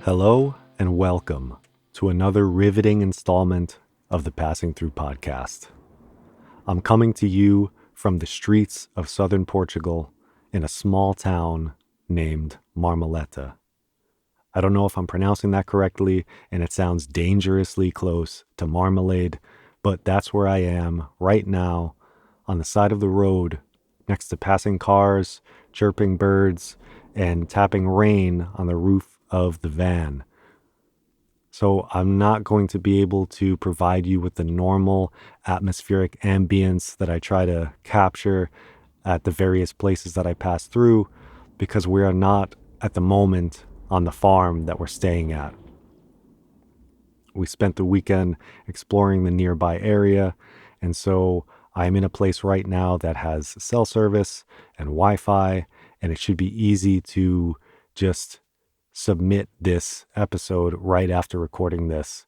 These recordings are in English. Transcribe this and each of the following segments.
Hello and welcome to another riveting installment of the Passing Through podcast. I'm coming to you from the streets of southern Portugal in a small town named Marmoleta. I don't know if I'm pronouncing that correctly, and it sounds dangerously close to marmalade, but that's where I am right now on the side of the road next to passing cars, chirping birds, and tapping rain on the roof of the van. So I'm not going to be able to provide you with the normal atmospheric ambience that I try to capture at the various places that I pass through, because we are not at the moment on the farm that we're staying at. We spent the weekend exploring the nearby area, and so I'm in a place right now that has cell service and Wi-Fi, and it should be easy to just submit this episode right after recording this.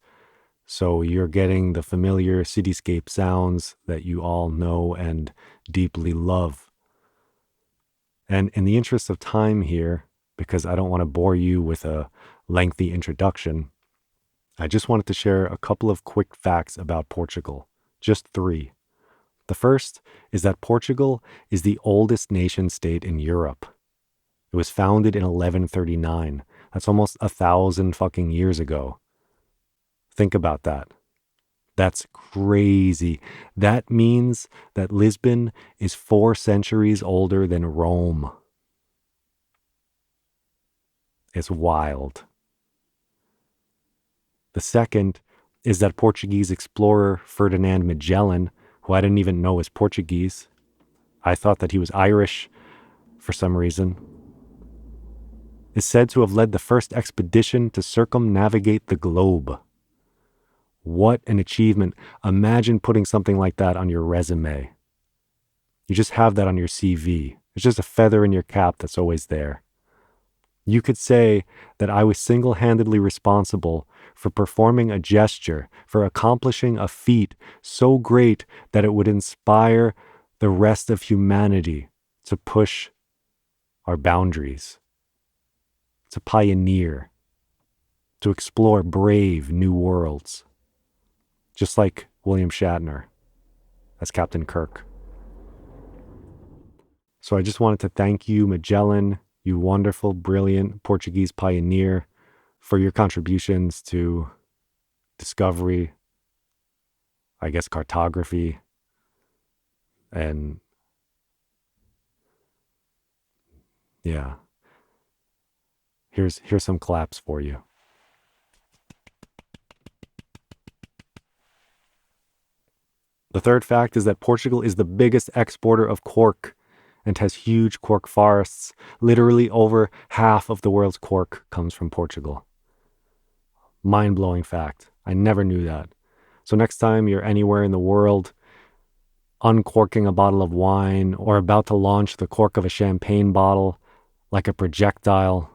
So you're getting the familiar cityscape sounds that you all know and deeply love. And in the interest of time here, because I don't want to bore you with a lengthy introduction, I just wanted to share a couple of quick facts about Portugal. Just 3. The first is that Portugal is the oldest nation state in Europe. It was founded in 1139. That's almost 1,000 fucking years ago. Think about that. That's crazy. That means that Lisbon is 4 centuries older than Rome. It's wild. The second is that Portuguese explorer Ferdinand Magellan, who I didn't even know was Portuguese, I thought that he was Irish for some reason, is said to have led the first expedition to circumnavigate the globe. What an achievement. Imagine putting something like that on your resume. You just have that on your CV. It's just a feather in your cap that's always there. You could say that I was single-handedly responsible for performing a gesture, for accomplishing a feat so great that it would inspire the rest of humanity to push our boundaries, to pioneer, to explore brave new worlds, just like William Shatner as Captain Kirk. So I just wanted to thank you, Magellan, you wonderful, brilliant Portuguese pioneer, for your contributions to discovery, I guess cartography, and yeah. Here's some claps for you. The third fact is that Portugal is the biggest exporter of cork and has huge cork forests. Literally over half of the world's cork comes from Portugal. Mind-blowing fact. I never knew that. So next time you're anywhere in the world, uncorking a bottle of wine or about to launch the cork of a champagne bottle like a projectile,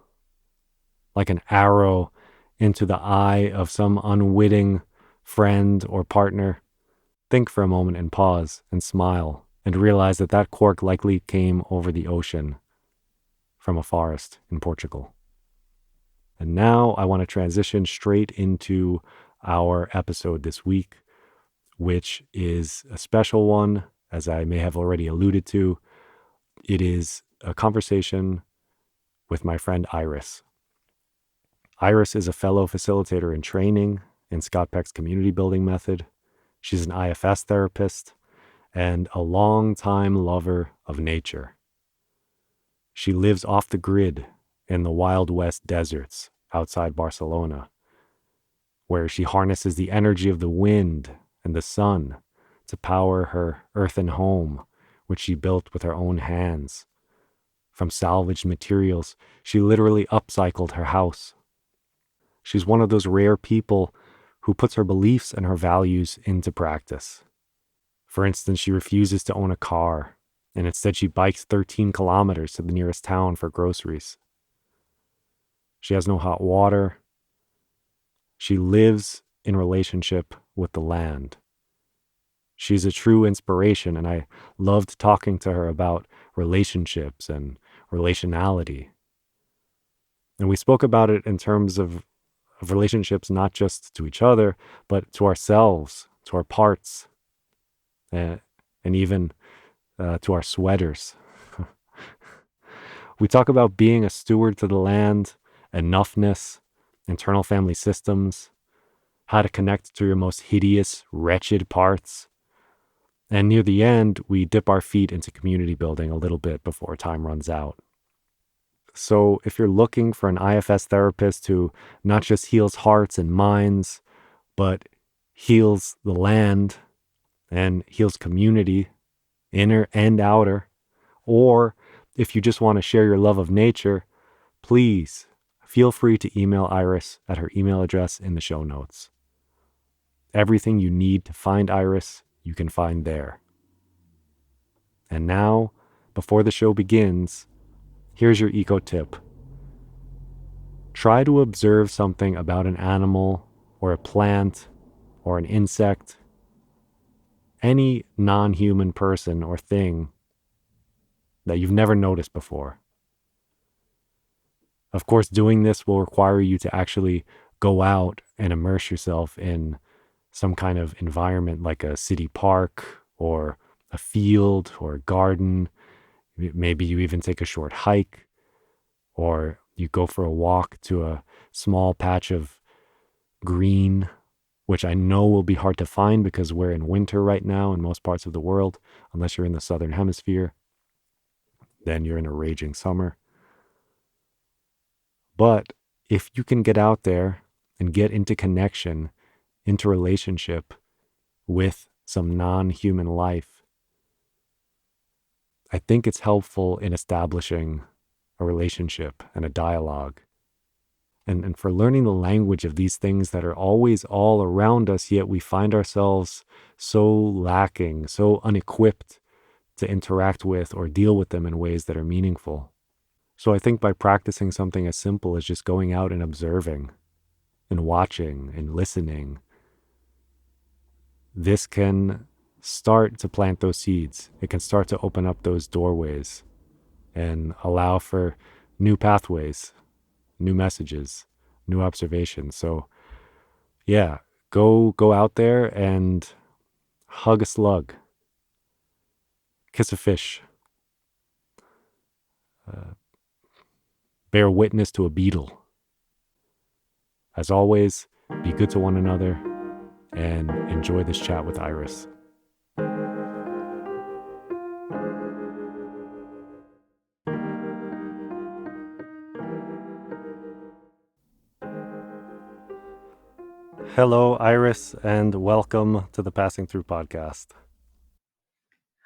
like an arrow into the eye of some unwitting friend or partner, think for a moment and pause and smile and realize that that cork likely came over the ocean from a forest in Portugal. And now I want to transition straight into our episode this week, which is a special one, as I may have already alluded to. It is a conversation with my friend Iris. Iris is a fellow facilitator in training in Scott Peck's community building method. She's an IFS therapist and a longtime lover of nature. She lives off the grid in the Wild West deserts outside Barcelona, where she harnesses the energy of the wind and the sun to power her earthen home, which she built with her own hands from salvaged materials. She literally upcycled her house. She's one of those rare people who puts her beliefs and her values into practice. For instance, she refuses to own a car, and instead she bikes 13 kilometers to the nearest town for groceries. She has no hot water. She lives in relationship with the land. She's a true inspiration, and I loved talking to her about relationships and relationality. And we spoke about it in terms of relationships, not just to each other, but to ourselves, to our parts, and even to our sweaters. We talk about being a steward to the land, enoughness, internal family systems, how to connect to your most hideous, wretched parts. And near the end, we dip our feet into community building a little bit before time runs out. So if you're looking for an IFS therapist who not just heals hearts and minds, but heals the land and heals community, inner and outer, or if you just want to share your love of nature, please feel free to email Iris at her email address in the show notes. Everything you need to find Iris, you can find there. And now, before the show begins, here's your eco tip. Try to observe something about an animal or a plant or an insect, any non-human person or thing that you've never noticed before. Of course, doing this will require you to actually go out and immerse yourself in some kind of environment like a city park or a field or a garden. Maybe you even take a short hike, or you go for a walk to a small patch of green, which I know will be hard to find because we're in winter right now in most parts of the world, unless you're in the southern hemisphere. Then you're in a raging summer. But if you can get out there and get into connection, into relationship with some non-human life, I think it's helpful in establishing a relationship and a dialogue. And for learning the language of these things that are always all around us, yet we find ourselves so lacking, so unequipped to interact with or deal with them in ways that are meaningful. So I think by practicing something as simple as just going out and observing and watching and listening, this can start to plant those seeds. It can start to open up those doorways and allow for new pathways, new messages, new observations. So yeah, go out there and hug a slug, kiss a fish, bear witness to a beetle. As always, be good to one another and enjoy this chat with Iris. Hello, Iris, and welcome to the Passing Through podcast.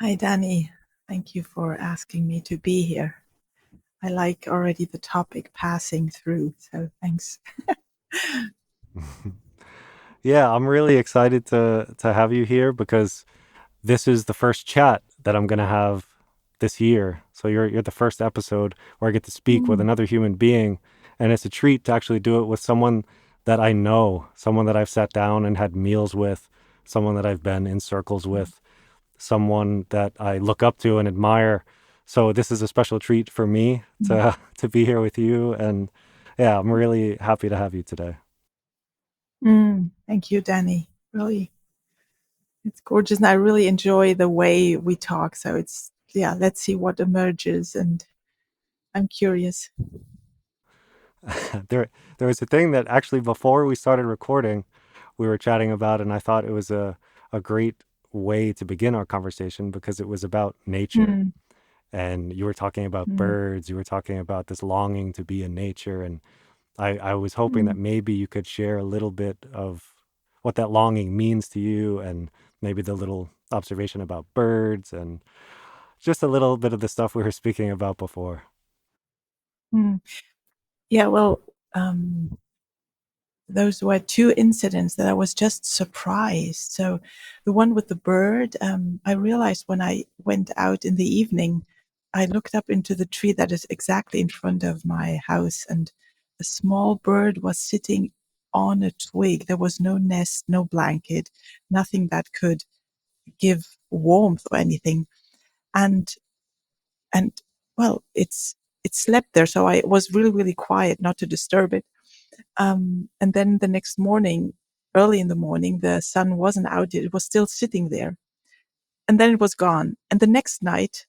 Hi, Danny. Thank you for asking me to be here. I like already the topic passing through, so thanks. Yeah, I'm really excited to have you here because this is the first chat that I'm going to have this year. So you're the first episode where I get to speak with another human being, and it's a treat to actually do it with someone that I know, someone that I've sat down and had meals with, someone that I've been in circles with, someone that I look up to and admire. So this is a special treat for me to be here with you, and yeah, I'm really happy to have you today. Thank you, Danny. Really, it's gorgeous, and I really enjoy the way we talk. So let's see what emerges, and I'm curious. There was a thing that actually before we started recording, we were chatting about, and I thought it was a great way to begin our conversation because it was about nature. And you were talking about birds, you were talking about this longing to be in nature. And I was hoping that maybe you could share a little bit of what that longing means to you, and maybe the little observation about birds and just a little bit of the stuff we were speaking about before. Mm. Yeah, well, um, those were two incidents that I was just surprised. So the one with the bird, I realized when I went out in the evening, I looked up into the tree that is exactly in front of my house, and a small bird was sitting on a twig. There was no nest, no blanket, nothing that could give warmth or anything. And and well, it slept there, so I was really, really quiet not to disturb it. And then the next morning, early in the morning, the sun wasn't out yet. It was still sitting there. And then it was gone. And the next night,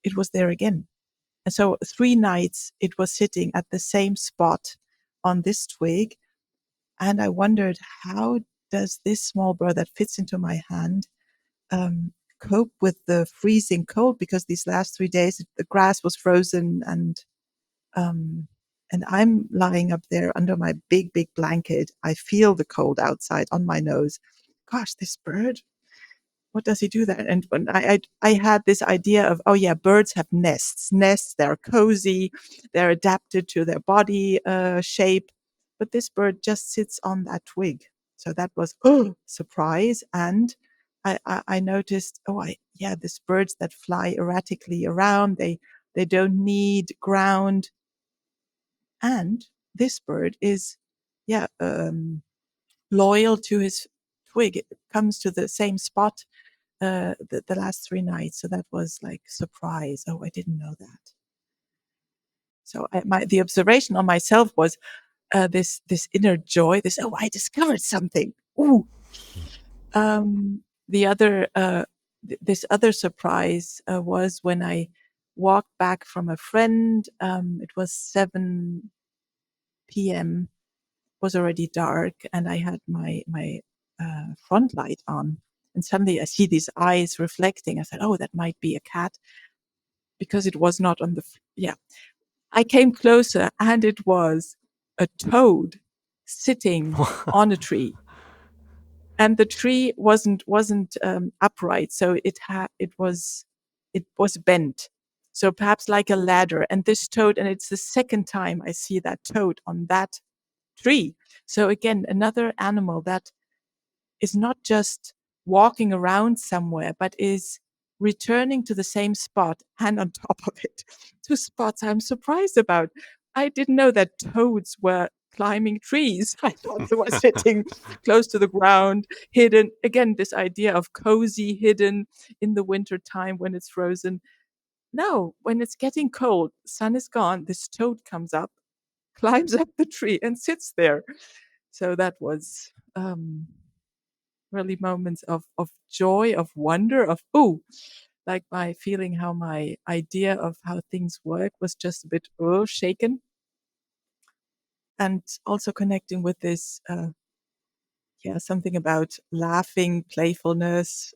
it was there again. And so 3 nights it was sitting at the same spot on this twig. And I wondered, how does this small bird that fits into my hand um, cope with the freezing cold? Because these last 3 days, the grass was frozen, um, and I'm lying up there under my big, big blanket. I feel the cold outside on my nose. Gosh, this bird, what does he do there? And when I had this idea of, oh yeah, birds have nests. Nests, they're cozy, they're adapted to their body shape. But this bird just sits on that twig. So that was, oh, surprise. And I noticed, yeah, these birds that fly erratically around, they don't need ground. And this bird is, yeah, loyal to his twig. It comes to the same spot the last 3 nights. So that was like surprise. Oh, I didn't know that. So the observation on myself was this inner joy. I discovered something. Ooh. The other this other surprise was when I walked back from a friend. It was 7 p.m. was already dark, and I had my front light on, and suddenly I see these eyes reflecting. I said, "Oh, that might be a cat," because it was not on the. Yeah, I came closer, and it was a toad sitting on a tree, and the tree wasn't upright, so it was bent. So perhaps like a ladder, and this toad, and it's the second time I see that toad on that tree. So again, another animal that is not just walking around somewhere, but is returning to the same spot and on top of it, two spots I'm surprised about. I didn't know that toads were climbing trees. I thought they were sitting close to the ground, hidden. Again, this idea of cozy, hidden in the winter time when it's frozen. No, when it's getting cold, sun is gone, this toad comes up, climbs up the tree and sits there. So that was really moments of joy, of wonder, of like my feeling how my idea of how things work was just a bit shaken, and also connecting with this yeah, something about laughing, playfulness,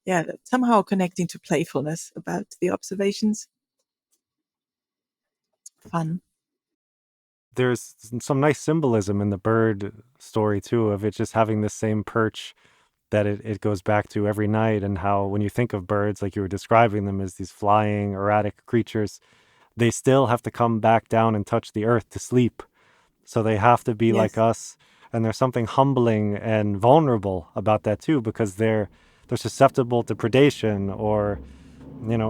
yeah, somehow connecting to playfulness about the observations. Fun. There's some nice symbolism in the bird story too, of it just having the same perch that it goes back to every night, and how when you think of birds, like you were describing them as these flying, erratic creatures, they still have to come back down and touch the earth to sleep. So they have to be like Yes. us. And there's something humbling and vulnerable about that too, because they're susceptible to predation or,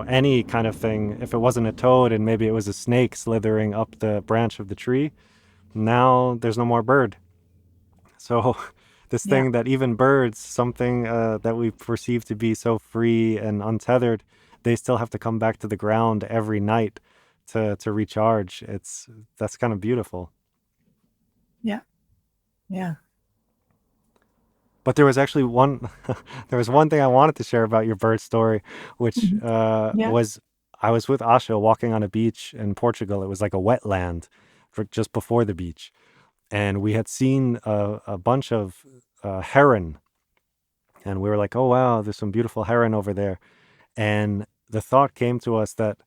any kind of thing. If it wasn't a toad and maybe it was a snake slithering up the branch of the tree, now there's no more bird. So this Yeah. thing that even birds, something that we perceive to be so free and untethered, they still have to come back to the ground every night to recharge. That's kind of beautiful. Yeah. Yeah. But there was actually one there was one thing I wanted to share about your bird story, which Mhm. Yeah. was I was with Asha walking on a beach in Portugal. It was like a wetland just before the beach, and we had seen a bunch of heron, and we were like, "Oh wow, there's some beautiful heron over there." And the thought came to us that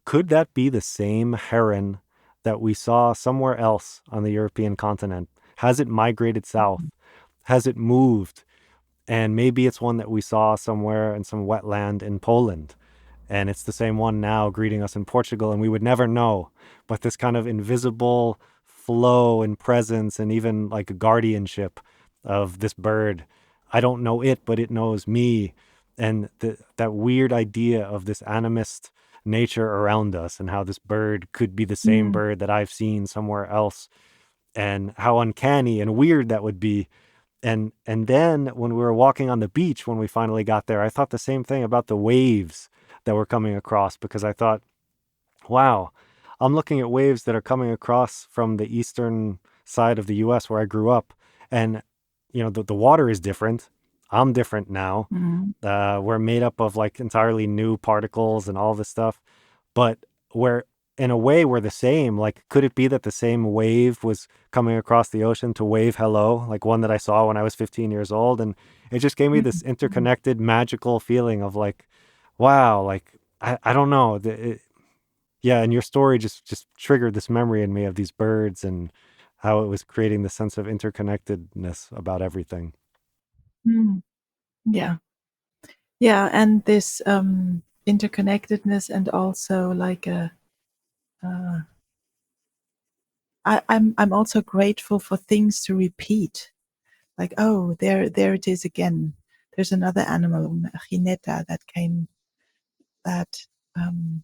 could that be the same heron that we saw somewhere else on the European continent? Has it migrated south? Mhm. Has it moved? And maybe it's one that we saw somewhere in some wetland in Poland. And it's the same one now greeting us in Portugal, and we would never know. But this kind of invisible flow and presence and even like a guardianship of this bird. I don't know it, but it knows me. And that weird idea of this animist nature around us and how this bird could be the same Mm. bird that I've seen somewhere else, and how uncanny and weird that would be. And then when we were walking on the beach, when we finally got there, I thought the same thing about the waves that were coming across, because I thought, wow, I'm looking at waves that are coming across from the eastern side of the US where I grew up. And, the water is different. I'm different now. Mm. We're made up of like entirely new particles and all this stuff. But we're, in a way, we're the same. Like, could it be that the same wave was coming across the ocean to wave hello, like one that I saw when I was 15 years old? And it just gave me this Mm. interconnected, magical feeling of like, wow, like, I don't know. Yeah, and your story just triggered this memory in me of these birds and how it was creating the sense of interconnectedness about everything. Mm. Yeah. Yeah, and this interconnectedness, and also like uh, I'm also grateful for things to repeat. Like, oh, there it is again. There's another animal, Gineta, that um,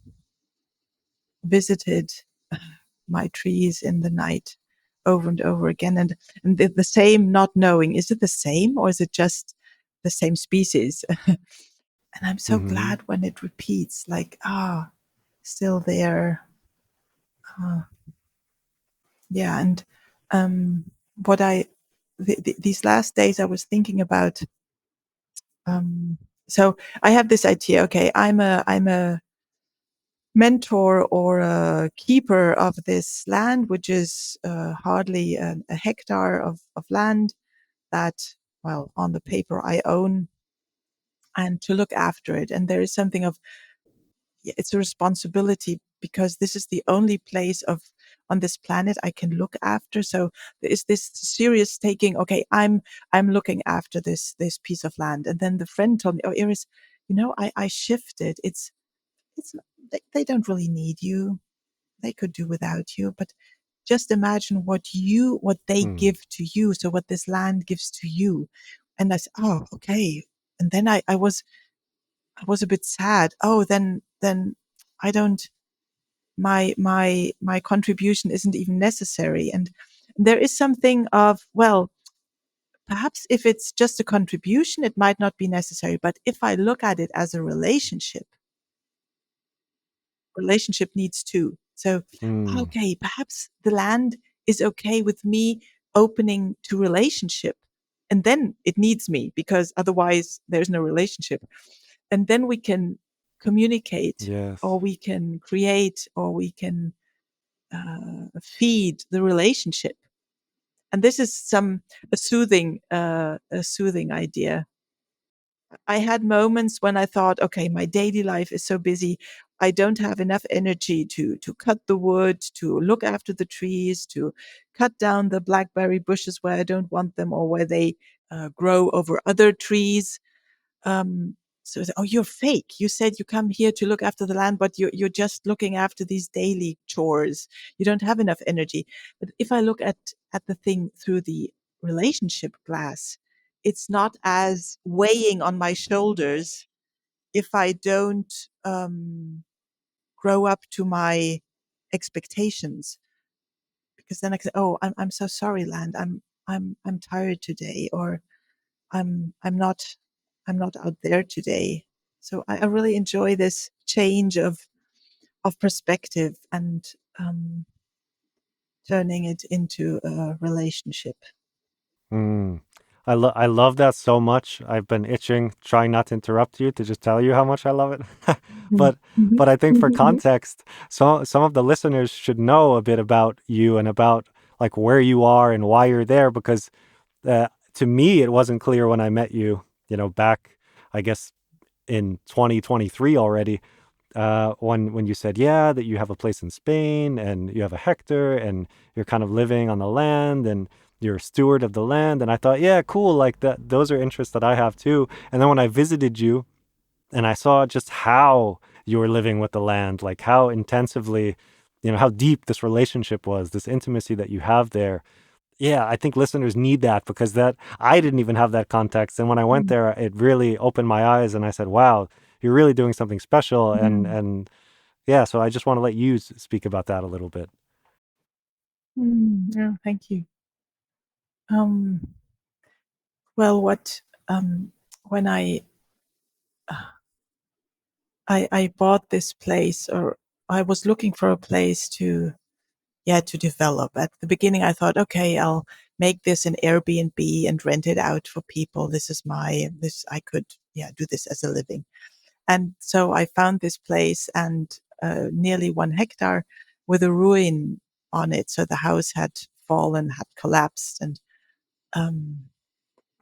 visited my trees in the night over and over again, and the same, not knowing, is it the same or is it just the same species? And I'm so Mm-hmm. glad when it repeats, like, still there. Yeah, and um, what these last days I was thinking about. Um, so I have this idea. Okay, I'm a mentor or a keeper of this land, which is hardly a hectare of land that, well, on the paper I own, and to look after it. And there is something of, it's a responsibility, because this is the only place of on this planet I can look after. So there is this serious taking. Okay, I'm looking after this piece of land. And then the friend told me, "Oh, Iris, I shifted. It's they don't really need you. They could do without you. But just imagine what they Mm. give to you. So what this land gives to you." And I said, "Oh, okay." And then I was a bit sad. Oh, then I don't, my contribution isn't even necessary. And there is something of, well, perhaps if it's just a contribution, it might not be necessary. But if I look at it as a relationship needs two. So, Mm. okay, perhaps the land is okay with me opening to relationship. And then it needs me, because otherwise there's no relationship. And then we can communicate, or Yes. we can create, or we can feed the relationship. And this is a soothing idea. I had moments when I thought, okay, my daily life is so busy. I don't have enough energy to cut the wood, to look after the trees, to cut down the blackberry bushes where I don't want them, or where they grow over other trees. Um, so, oh, you're fake. You said you come here to look after the land, but you're just looking after these daily chores. You don't have enough energy. But if I look at the thing through the relationship glass, it's not as weighing on my shoulders if I don't grow up to my expectations. Because then I can say, "Oh, I'm so sorry, land. I'm tired today," or I'm not I'm not out there today. So I really enjoy this change of perspective, and um, turning it into a relationship. Mm. I love that so much. I've been itching, trying not to interrupt you, to just tell you how much I love it. Mm. but but I think for context, some of the listeners should know a bit about you and about like where you are and why you're there, because to me it wasn't clear when I met you, back, I guess, in 2023 already, when you said, yeah, that you have a place in Spain and you have a hectare and you're kind of living on the land and you're a steward of the land. And I thought, yeah, cool. Like those are interests that I have too. And then when I visited you and I saw just how you were living with the land, like how intensively, how deep this relationship was, this intimacy that you have there. Yeah, I think listeners need that, because that I didn't even have that context. And when I went Mm, there, it really opened my eyes, and I said, wow, you're really doing something special. mm, And yeah, so I just want to let you speak about that a little bit. yeah, thank you. Um, well, what when I bought this place, or I was looking for a place to develop. At the beginning, I thought, okay, I'll make this an Airbnb and rent it out for people. I could, do this as a living. And so I found this place, and nearly 1 hectare with a ruin on it. So the house had fallen, had collapsed, and um,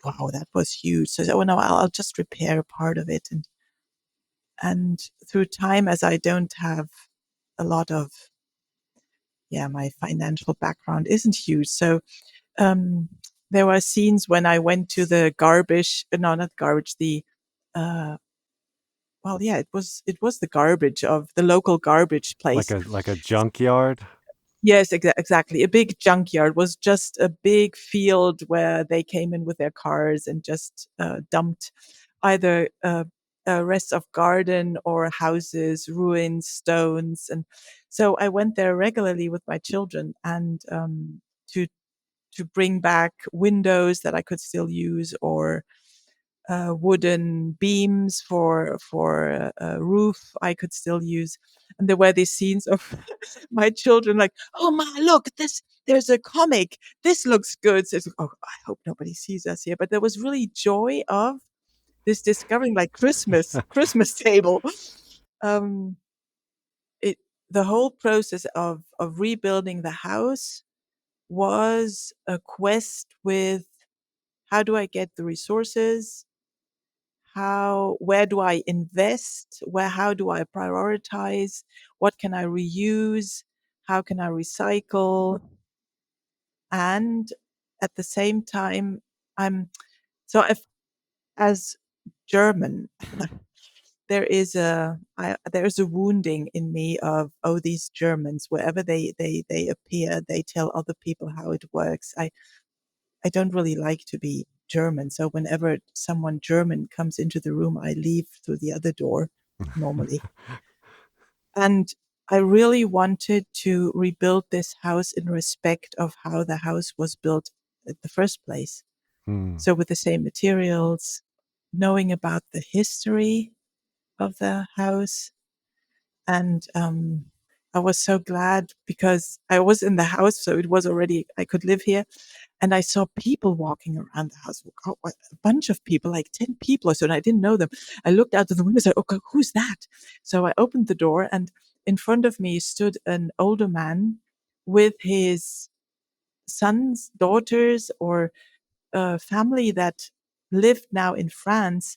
wow, that was huge. So, oh no, I'll just repair part of it. And through time, as I don't have a lot of, my financial background isn't huge. So um, there were scenes when I went to the garbage, no, not garbage, uh, it was the garbage of the local garbage Like place. a junkyard. Yes, exactly. A big junkyard was just a big field where they came in with their cars and just dumped either rest of garden or houses, ruins, stones. And so I went there regularly with my children, and to bring back windows that I could still use, or wooden beams for a roof I could still use. And there were these scenes of my children like, "Oh ma, look, this there's a comic. This looks good." So it's, oh, I hope nobody sees us here. But there was really joy of this discovering, like Christmas table. Um, it the whole process of rebuilding the house was a quest with, how do I get the resources? Where do I invest? How do I prioritize? What can I reuse? How can I recycle? And at the same time, I'm so if as German, there is a wounding in me of, oh, these Germans, wherever they appear, they tell other people how it works. I don't really like to be German. So whenever someone German comes into the room, I leave through the other door normally. And I really wanted to rebuild this house in respect of how the house was built at the first place. Hmm. So with the same materials, knowing about the history of the house. And I was so glad because I was in the house, so it was already, I could live here. And I saw people walking around the house, a bunch of people, like 10 people or so, and I didn't know them. I looked out of the window and said, okay, who's that? So I opened the door, and in front of me stood an older man with his sons, daughters, or family that lived now in France.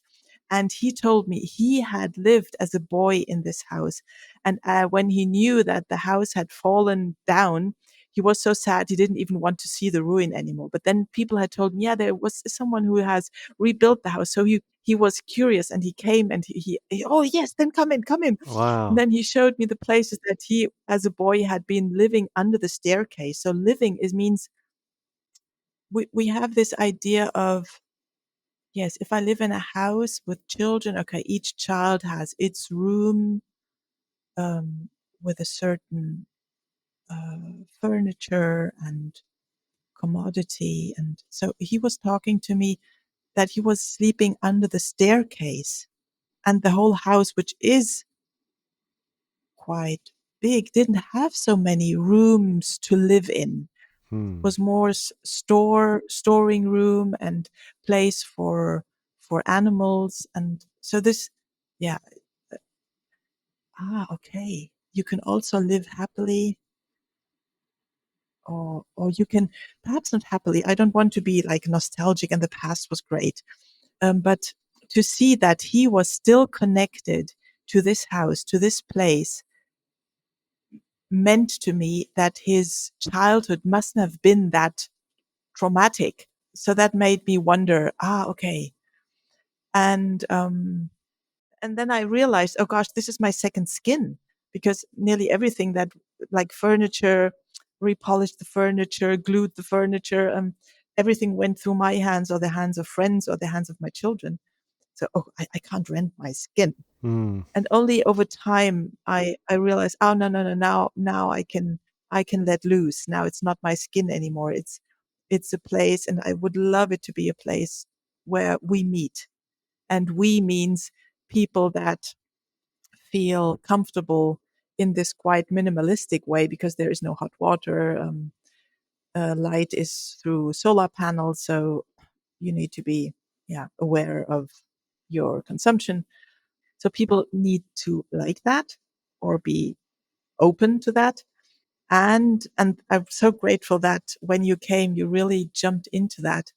And he told me he had lived as a boy in this house. And when he knew that the house had fallen down, he was so sad he didn't even want to see the ruin anymore. But then people had told him, yeah, there was someone who has rebuilt the house. So he was curious, and he came, and oh yes, then come in, come in. And Wow. then he showed me the places that he, as a boy, had been living under the staircase. So living means we have this idea of, yes, if I live in a house with children, okay, each child has its room um, with a certain furniture and commodity. And so he was talking to me that he was sleeping under the staircase, and the whole house, which is quite big, didn't have so many rooms to live in. Hmm. Was more storing room and place for animals. And so this, yeah, okay, you can also live happily, or you can perhaps not happily. I don't want to be like nostalgic and the past was great, but to see that he was still connected to this house, to this place, meant to me that his childhood mustn't have been that traumatic. So that made me wonder, okay. And and then I realized, oh gosh, this is my second skin, because nearly everything that, like furniture, repolished the furniture, glued the furniture, everything went through my hands or the hands of friends or the hands of my children. So, I can't rent my skin. Mm. And only over time I realized, oh no, no, no, now I can let loose. Now it's not my skin anymore. It's a place, and I would love it to be a place where we meet. And we means people that feel comfortable in this quite minimalistic way, because there is no hot water. Light is through solar panels, so you need to be, aware of your consumption. So people need to like that or be open to that. And I'm so grateful that when you came, you really jumped into that,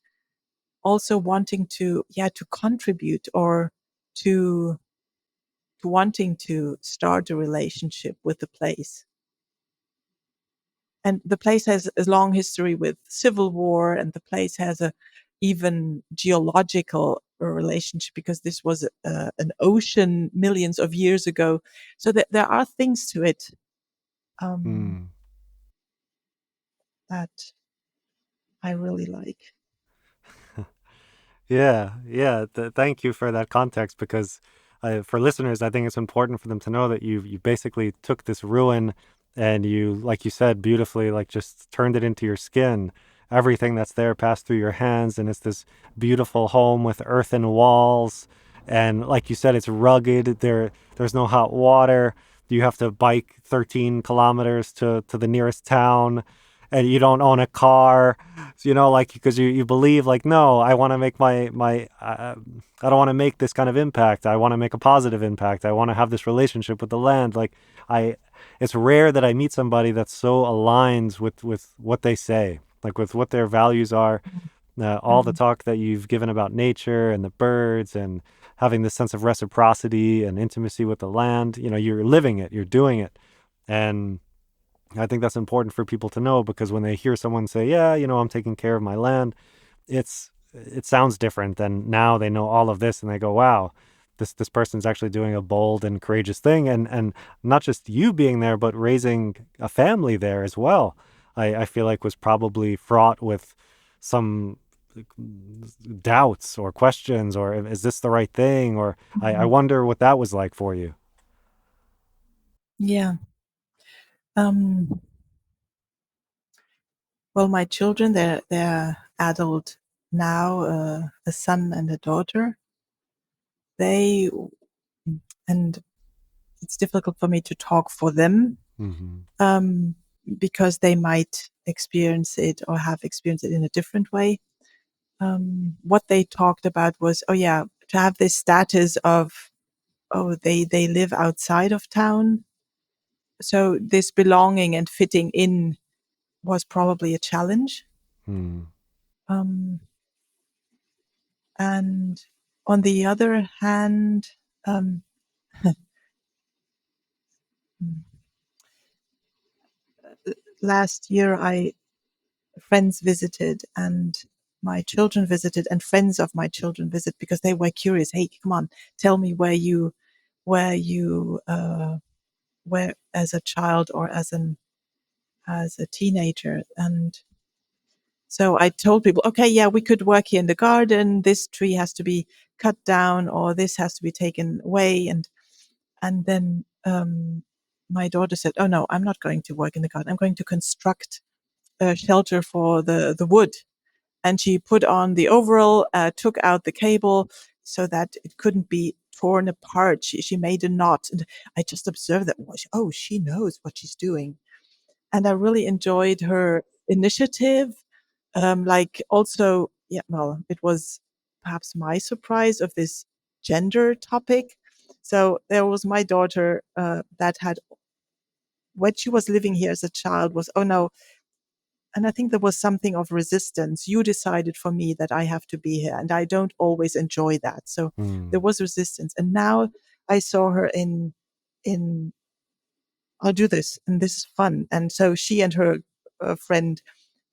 also wanting to contribute, or to wanting to start a relationship with the place. And the place has a long history with civil war, and the place has a even geological relationship, because this was an ocean millions of years ago. So that there are things to it, um, Mm. that I really like. Yeah, yeah. Thank you for that context, because for listeners, I think it's important for them to know that you basically took this ruin and you, like you said, beautifully, like just turned it into your skin. Everything that's there passed through your hands, and it's this beautiful home with earthen walls. And like you said, it's rugged. There's no hot water. You have to bike 13 kilometers to the nearest town, and you don't own a car, like, because you believe, like, no, I want to make I don't want to make this kind of impact. I want to make a positive impact. I want to have this relationship with the land. Like, it's rare that I meet somebody that's so aligned with what they say, like with what their values are. All the Mhm. talk that you've given about nature and the birds and having this sense of reciprocity and intimacy with the land, you're living it, you're doing it. And I think that's important for people to know, because when they hear someone say, yeah, I'm taking care of my land, it sounds different than now they know all of this and they go, wow, this person's actually doing a bold and courageous thing. And not just you being there, but raising a family there as well, I feel like was probably fraught with some doubts or questions, or is this the right thing? Or I Mhm. wonder what that was like for you. Yeah. Um, well, my children, they're adult now, a son and a daughter. They and it's difficult for me to talk for them, Mm-hmm. um, because they might experience it or have experienced it in a different way. What they talked about was, oh yeah, to have this status of, oh, they live outside of town, so this belonging and fitting in was probably a challenge. Mm. Um, and on the other hand, um, last year I friends visited, and my children visited, and friends of my children visit, because they were curious. Hey, come on, tell me where you where as a child or as a teenager. And so I told people, okay, yeah, we could work here in the garden. This tree has to be cut down, or this has to be taken away. And then my daughter said, oh no, I'm not going to work in the garden. I'm going to construct a shelter for the wood. And she put on the overall, took out the cable so that it couldn't be torn apart. She made a knot, and I just observed that. Oh, she knows what she's doing, and I really enjoyed her initiative. Like also, yeah, well, it was perhaps my surprise of this gender topic. So there was my daughter, that had, when she was living here as a child, was, oh no. And I think there was something of resistance. You decided for me that I have to be here, and I don't always enjoy that. So there Mm. was resistance. And now I saw her in, I'll do this, and this is fun. And so she and her friend,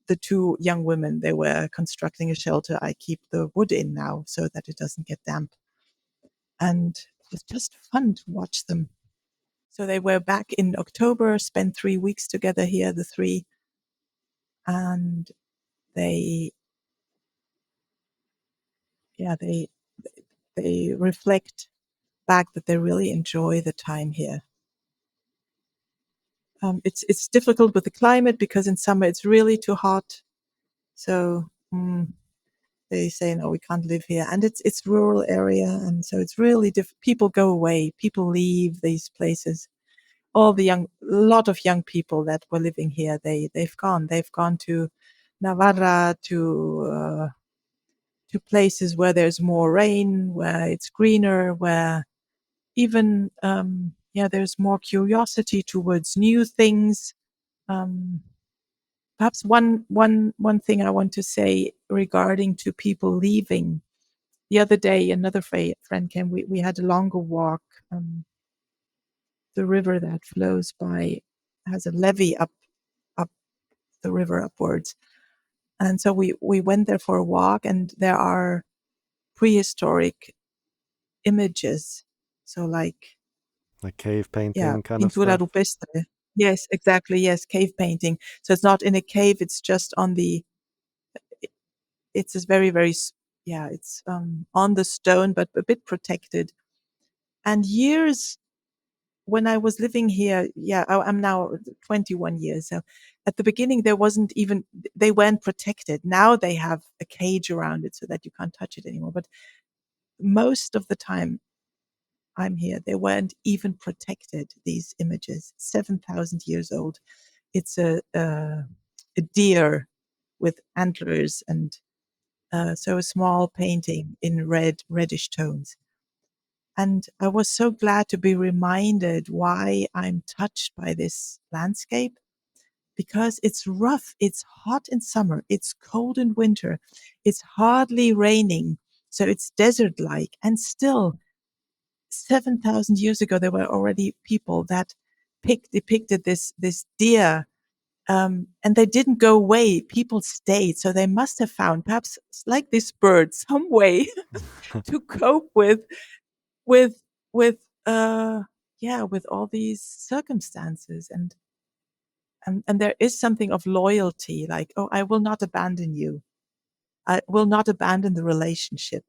the two young women, they were constructing a shelter I keep the wood in now, so that it doesn't get damp. And was just fun to watch them. So they were back in October, spent 3 weeks together here, the three, and they, yeah, they reflect back that they really enjoy the time here. It's difficult with the climate because in summer it's really too hot. So they say, no, we can't live here. And it's rural area, and so it's really people go away, people leave these places. All the lot of young people that were living here, they've gone to Navarra, to places where there's more rain, where it's greener, where even there's more curiosity towards new things. Perhaps one thing I want to say regarding to people leaving. The other day, another friend came. We had a longer walk. The river that flows by has a levee up the river upwards, and so we went there for a walk. And there are prehistoric images, so like cave painting kind of pintura stuff. rupestre. Yes, exactly. Yes, cave painting. So it's not in a cave. It's just on the. It's just very very. Yeah, it's on the stone, but a bit protected. And years when I was living here, I'm now 21 years. So at the beginning, there wasn't even, they weren't protected. Now they have a cage around it so that you can't touch it anymore. But most of the time I'm here, they weren't even protected, these images. 7,000 years old. It's a deer with antlers, and so a small painting in reddish tones. And I was so glad to be reminded why I'm touched by this landscape, because it's rough, it's hot in summer, it's cold in winter, it's hardly raining, so it's desert-like. And still, 7,000 years ago, there were already people that depicted this deer, and they didn't go away. People stayed, so they must have found, perhaps like this bird, some way to cope with with with all these circumstances. And there is something of loyalty, like, oh, I will not abandon you, I will not abandon the relationship,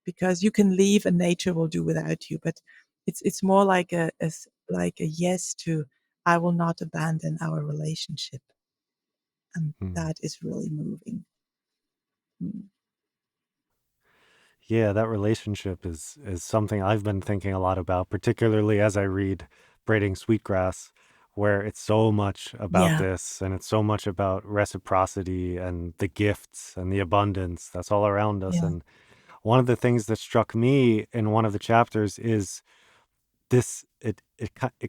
because you can leave and nature will do without you. But it's more like a yes to, I will not abandon our relationship. And Hmm. that is really moving. Mm. Yeah, that relationship is something I've been thinking a lot about, particularly as I read Braiding Sweetgrass, where it's so much about Yeah. this, and it's so much about reciprocity and the gifts and the abundance that's all around us. Yeah. And one of the things that struck me in one of the chapters is this it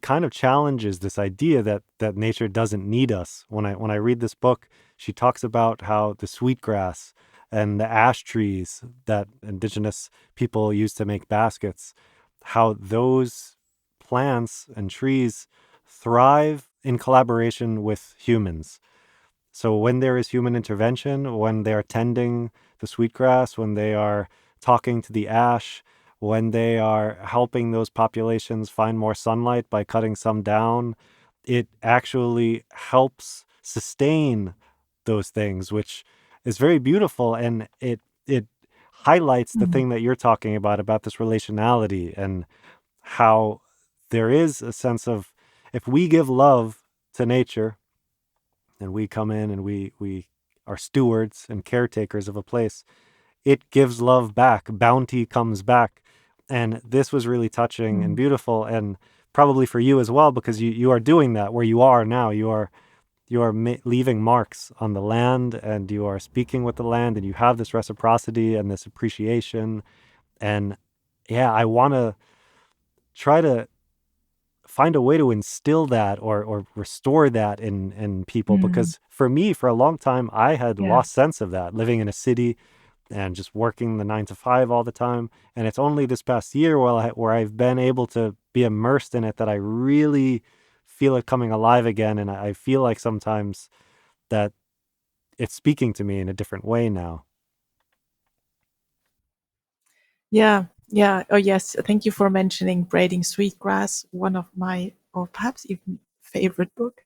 kind of challenges this idea that nature doesn't need us. When I read this book, she talks about how the sweetgrass and the ash trees that indigenous people used to make baskets, how those plants and trees thrive in collaboration with humans. So when there is human intervention, when they are tending the sweetgrass, when they are talking to the ash, when they are helping those populations find more sunlight by cutting some down, it actually helps sustain those things, which is very beautiful. And it highlights the Mm. thing that you're talking about this relationality, and how there is a sense of, if we give love to nature, and we come in and we are stewards and caretakers of a place, it gives love back. Bounty comes back. And this was really touching and Mm. beautiful, and probably for you as well, because you are doing that where you are now. You are leaving marks on the land, and you are speaking with the land, and you have this reciprocity and this appreciation. And yeah, I want to try to find a way to instill that, or restore that in people, Mm. because for me, for a long time, I had Yeah. lost sense of that, living in a city and just working the 9 to 5 all the time. And it's only this past year where I've been able to be immersed in it that I really feel it coming alive again. And I feel like sometimes that it's speaking to me in a different way now. Yeah. Yeah. Oh, yes. Thank you for mentioning Braiding Sweetgrass, one of my, or perhaps even favorite book,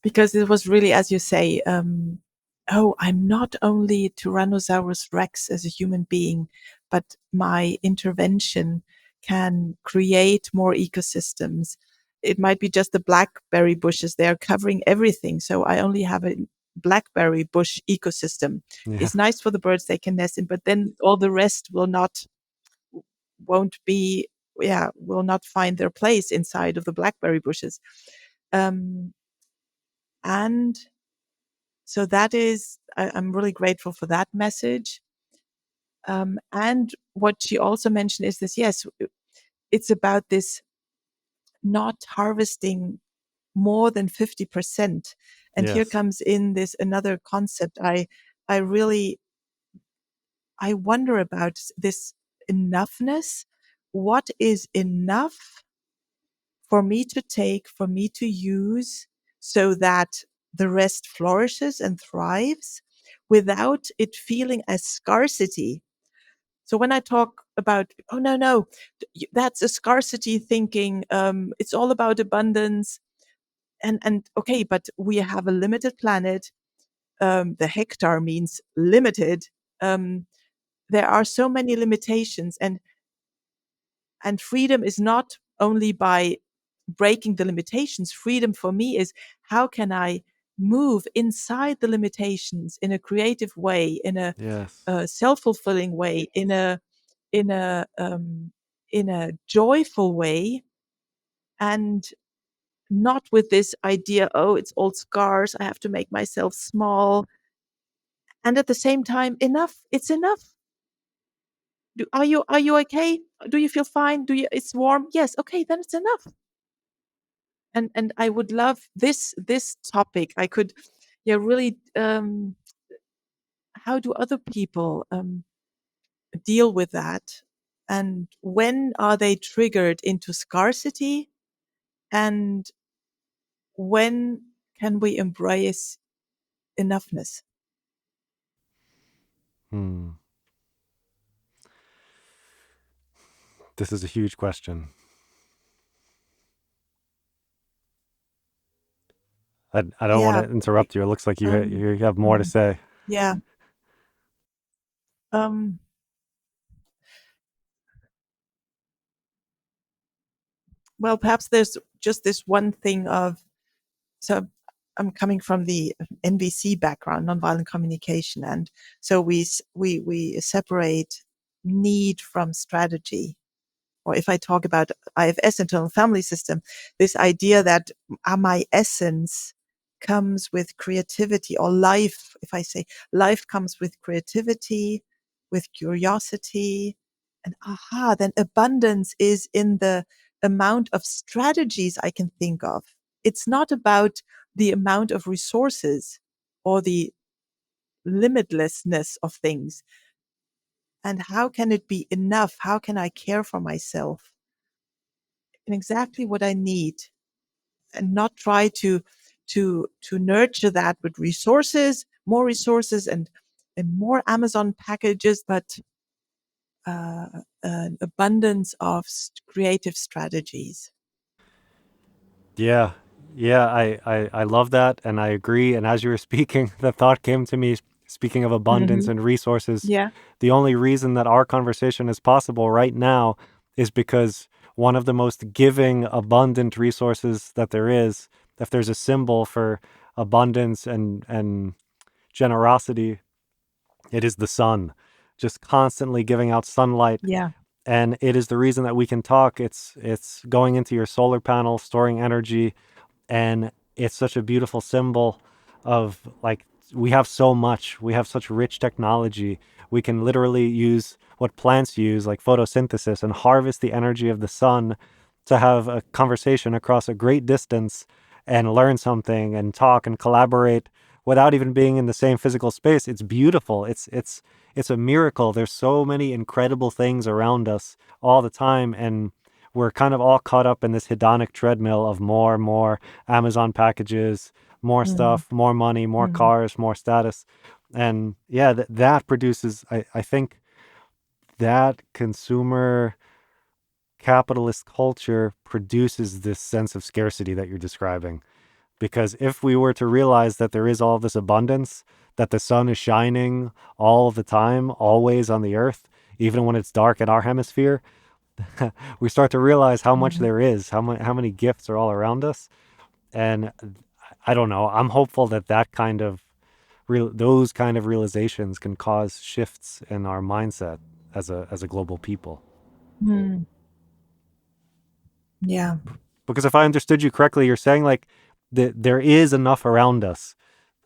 because it was really, as you say, oh, I'm not only Tyrannosaurus Rex as a human being, but my intervention can create more ecosystems. It might be just the blackberry bushes. They're covering everything. So I only have a blackberry bush ecosystem. Yeah. It's nice for the birds they can nest in, but then all the rest won't be, yeah, will not find their place inside of the blackberry bushes. Um, and so that is, I'm really grateful for that message. And what she also mentioned is this, yes, it's about this not harvesting more than 50%. And here Yes. comes in this another concept. I really, I wonder about this enoughness. What is enough for me to take, for me to use, so that the rest flourishes and thrives without it feeling as scarcity? So when I talk about, oh, no, no, that's a scarcity thinking, it's all about abundance. And okay, but we have a limited planet. The hectare means limited. Um, there are so many limitations, and freedom is not only by breaking the limitations. Freedom for me is, how can I move inside the limitations in a creative way, in Yes. a self-fulfilling way, in a in a joyful way, and not with this idea, oh, it's all scars, I have to make myself small. And at the same time, enough, it's enough. Are you okay? Do you feel fine? Do you, it's warm? Yes, okay, then it's enough. And I would love this topic. I could, yeah, really, how do other people deal with that? And when are they triggered into scarcity? And when can we embrace enoughness? Hmm. This is a huge question. I don't want Yeah. to interrupt you. It looks like Um, you have more to mhm, say. yeah. Um, well, perhaps there's just this one thing of, so I'm coming from the NVC background, nonviolent communication, and so we separate need from strategy. Or if I talk about IFS, internal family system, this idea that my essence comes with creativity, or life, if I say life comes with creativity, with curiosity, and then abundance is in the amount of strategies I can think of. It's not about the amount of resources or the limitlessness of things. And how can it be enough? How can I care for myself and exactly what I need, and not try to nurture that with resources, and more Amazon packages, but an abundance of creative strategies. Yeah. Yeah, I love that and I agree. And as you were speaking, the thought came to me, speaking of abundance Hmm. and resources, Yeah. the only reason that our conversation is possible right now is because one of the most giving, abundant resources that there is, if there's a symbol for abundance and generosity, it is the sun, just constantly giving out sunlight. Yeah. And it is the reason that we can talk. It's going into your solar panel, storing energy, and it's such a beautiful symbol of, like, we have so much, we have such rich technology. We can literally use what plants use, like photosynthesis, and harvest the energy of the sun to have a conversation across a great distance and learn something and talk and collaborate without even being in the same physical space. It's beautiful. It's a miracle. There's so many incredible things around us all the time, and we're kind of all caught up in this hedonic treadmill of more and more Amazon packages, more Mm, stuff, more money, more mm, cars, more status. And yeah, that produces, I think that consumer capitalist culture produces this sense of scarcity that you're describing. Because if we were to realize that there is all this abundance, that the sun is shining all the time, always on the earth, even when it's dark in our hemisphere, we start to realize how much Mm. there is, how many gifts are all around us. And I don't know, I'm hopeful that those kind of realizations can cause shifts in our mindset as a global people. Mm. Yeah. Because if I understood you correctly, you're saying like there is enough around us.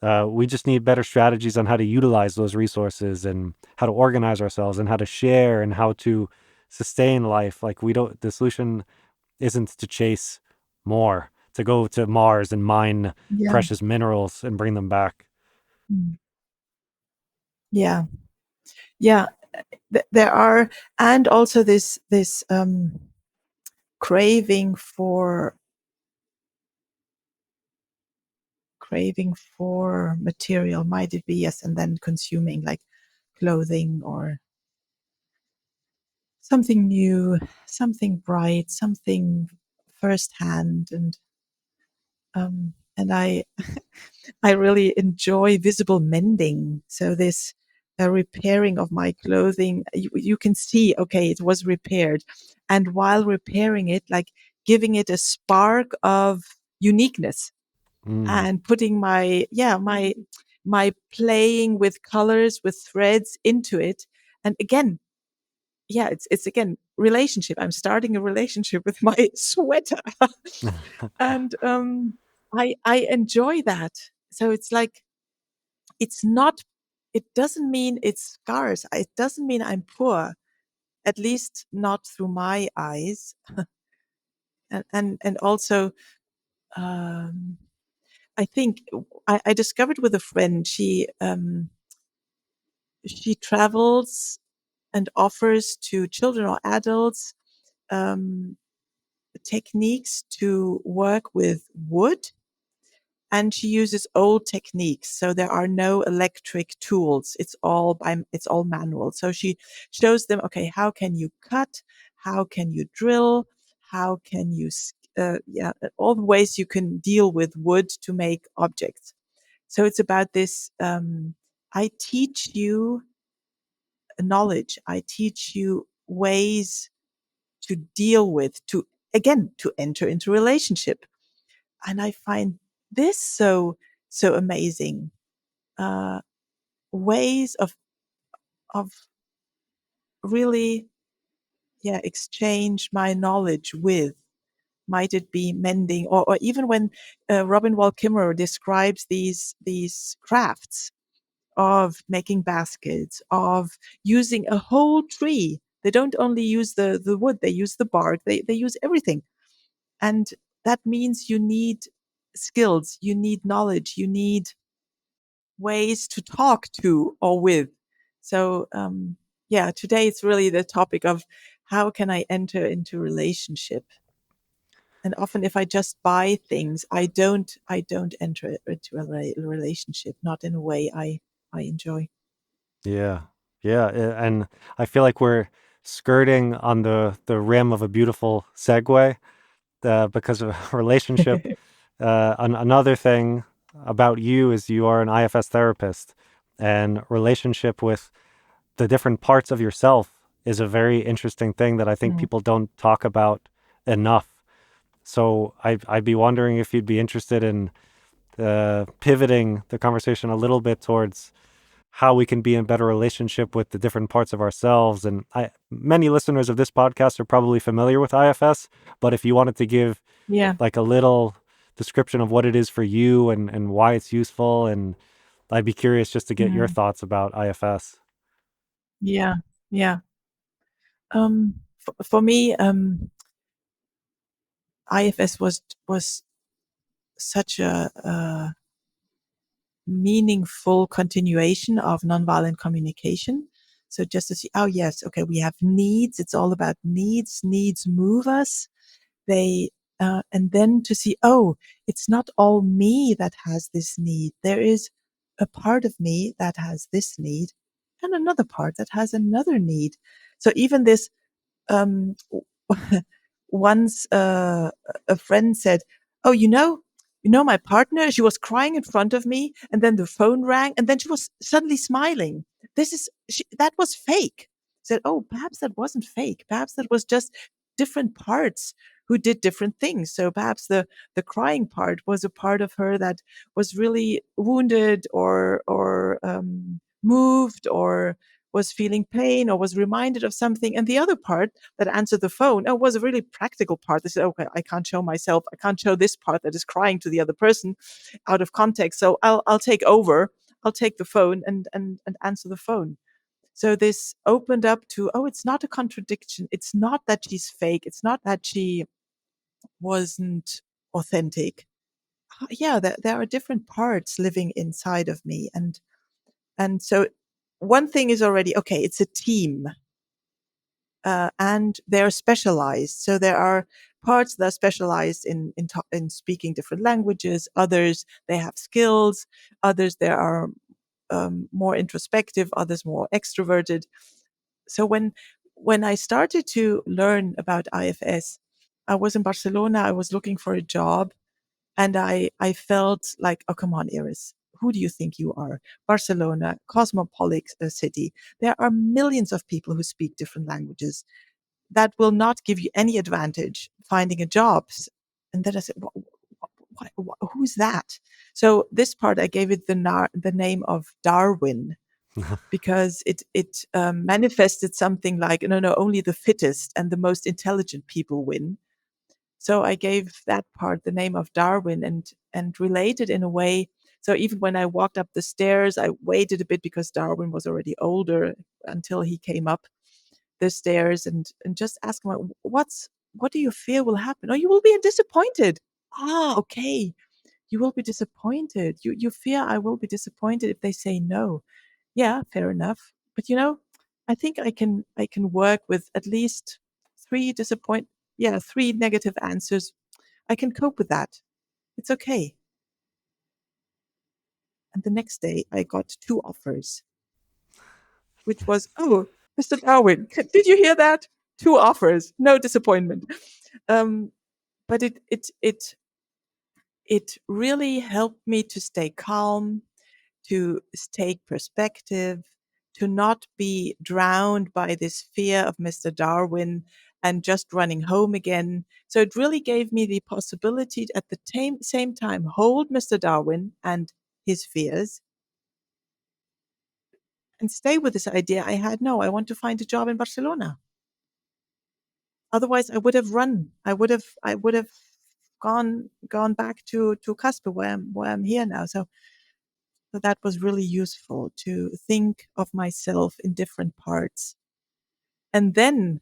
We just need better strategies on how to utilize those resources and how to organize ourselves and how to share and how to sustain life. Like the solution isn't to chase more, to go to Mars and mine Yeah. precious minerals and bring them back. Mm. Yeah. Yeah. There are, and also this craving for material, might it be, yes, and then consuming like clothing or something new, something bright, something firsthand, and I really enjoy visible mending. So this repairing of my clothing, you can see, okay, it was repaired, and while repairing it, like giving it a spark of uniqueness Mm. and putting my playing with colors, with threads into it, and again, yeah, it's again relationship. I'm starting a relationship with my sweater, and I enjoy that. So it's like it's not. It doesn't mean it's scarce. It doesn't mean I'm poor. At least not through my eyes. And also, um, I think I discovered with a friend. She travels and offers to children or adults um, techniques to work with wood, and she uses old techniques, so there are no electric tools. It's all manual. So she shows them, okay, how can you cut, how can you drill, how can you all the ways you can deal with wood to make objects. So it's about this, I teach you knowledge, I teach you ways to deal with, to again, to enter into relationship. And I find this so amazing, uh, ways of really, yeah, exchange my knowledge with. Might it be mending, or even when Robin Wall Kimmerer describes these crafts of making baskets, of using a whole tree. They don't only use the wood; they use the bark. They use everything. And that means you need skills, you need knowledge, you need ways to talk to or with. So, yeah, today it's really the topic of how can I enter into relationship. And often, if I just buy things, I don't enter into a relationship, not in a way I enjoy. Yeah. Yeah. And I feel like we're skirting on the rim of a beautiful segue because of relationship. Another thing about you is you are an IFS therapist, and relationship with the different parts of yourself is a very interesting thing that I think Mm. people don't talk about enough. So I'd be wondering if you'd be interested in pivoting the conversation a little bit towards how we can be in better relationship with the different parts of ourselves. And many listeners of this podcast are probably familiar with IFS, but if you wanted to give Yeah. like a little description of what it is for you and why it's useful, and I'd be curious just to get your Mm. thoughts about IFS. Yeah. Yeah. For me, IFS was such a meaningful continuation of nonviolent communication. So just to see, oh yes, okay, we have needs. It's all about needs. Needs move us. They and then to see, oh, it's not all me that has this need. There is a part of me that has this need, and another part that has another need. So even this, once a friend said, "Oh, my partner, she was crying in front of me, and then the phone rang, and then she was suddenly smiling. That was fake." Said, "Oh, perhaps that wasn't fake. Perhaps that was just different parts who did different things. So perhaps the crying part was a part of her that was really wounded or moved or was feeling pain or was reminded of something. And the other part that answered the phone was a really practical part. They said, okay, I can't show myself. I can't show this part that is crying to the other person out of context. So I'll take over. I'll take the phone and answer the phone." So this opened up to, it's not a contradiction. It's not that she's fake. It's not that she wasn't authentic. Yeah, there are different parts living inside of me. And so one thing is already, okay, it's a team. And they're specialized. So there are parts that are specialized in speaking different languages. Others, they have skills. Others, they are more introspective. Others, more extroverted. So when I started to learn about IFS, I was in Barcelona. I was looking for a job, and I felt like, oh, come on, Iris, who do you think you are? Barcelona, cosmopolitan city. There are millions of people who speak different languages. That will not give you any advantage finding a job. And then I said, who's that? So this part, I gave it the name of Darwin, because it manifested something like, no, only the fittest and the most intelligent people win. So I gave that part the name of Darwin and related in a way. So even when I walked up the stairs, I waited a bit because Darwin was already older until he came up the stairs and just asked him, what do you fear will happen? Oh, you will be disappointed. Ah, okay. You will be disappointed. You fear I will be disappointed if they say no. Yeah, fair enough. But I think I can work with at least three negative answers. I can cope with that. It's okay. And the next day I got 2 offers, which was, "Oh, Mr. Darwin, did you hear that? 2 offers. No disappointment." Um, but it really helped me to stay calm, to take perspective, to not be drowned by this fear of Mr. Darwin and just running home again. So it really gave me the possibility to, at the same time, hold Mr. Darwin and his fears and stay with this idea I had. No, I want to find a job in Barcelona. Otherwise, I would have run. I would have gone back to Casper, where I'm here now. So that was really useful to think of myself in different parts. And then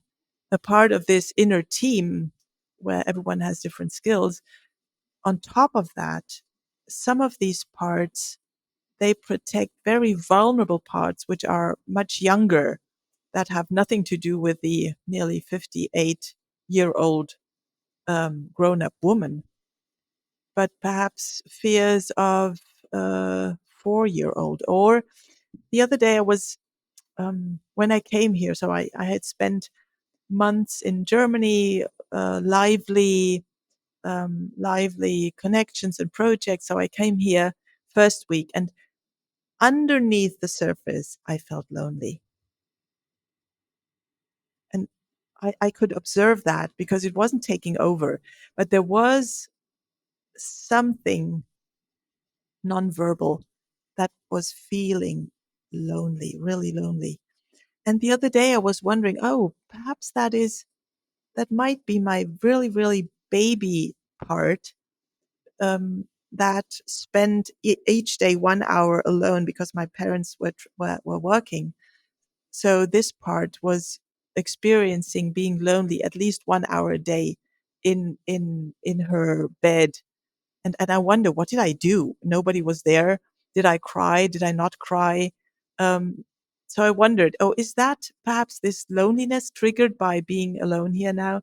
a part of this inner team where everyone has different skills, on top of that, some of these parts, they protect very vulnerable parts, which are much younger, that have nothing to do with the nearly 58-year-old grown up woman, but perhaps fears of a 4-year-old. Or the other day, I was when I came here, so I had spent months in Germany, lively connections and projects. So I came here first week, and underneath the surface, I felt lonely. And I could observe that because it wasn't taking over, but there was something nonverbal that was feeling lonely, really lonely. And the other day I was wondering, oh, perhaps that might be my really, really baby part, that spent each day 1 hour alone because my parents were working. So this part was experiencing being lonely at least 1 hour a day in her bed. And I wonder, what did I do? Nobody was there. Did I cry? Did I not cry? Um, so I wondered, oh, is that perhaps this loneliness triggered by being alone here now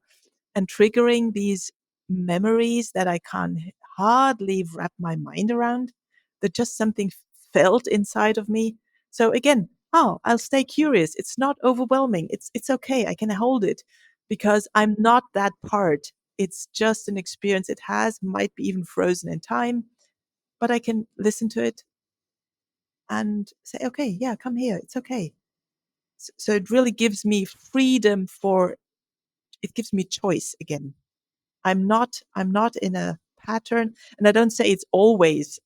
and triggering these memories that I can hardly wrap my mind around, that just something felt inside of me? So again, oh, I'll stay curious. It's not overwhelming. It's okay. I can hold it because I'm not that part. It's just an experience. It might be even frozen in time, but I can listen to it and say, okay, yeah, come here. It's okay. So it really gives me freedom it gives me choice again. I'm not in a pattern, and I don't say it's always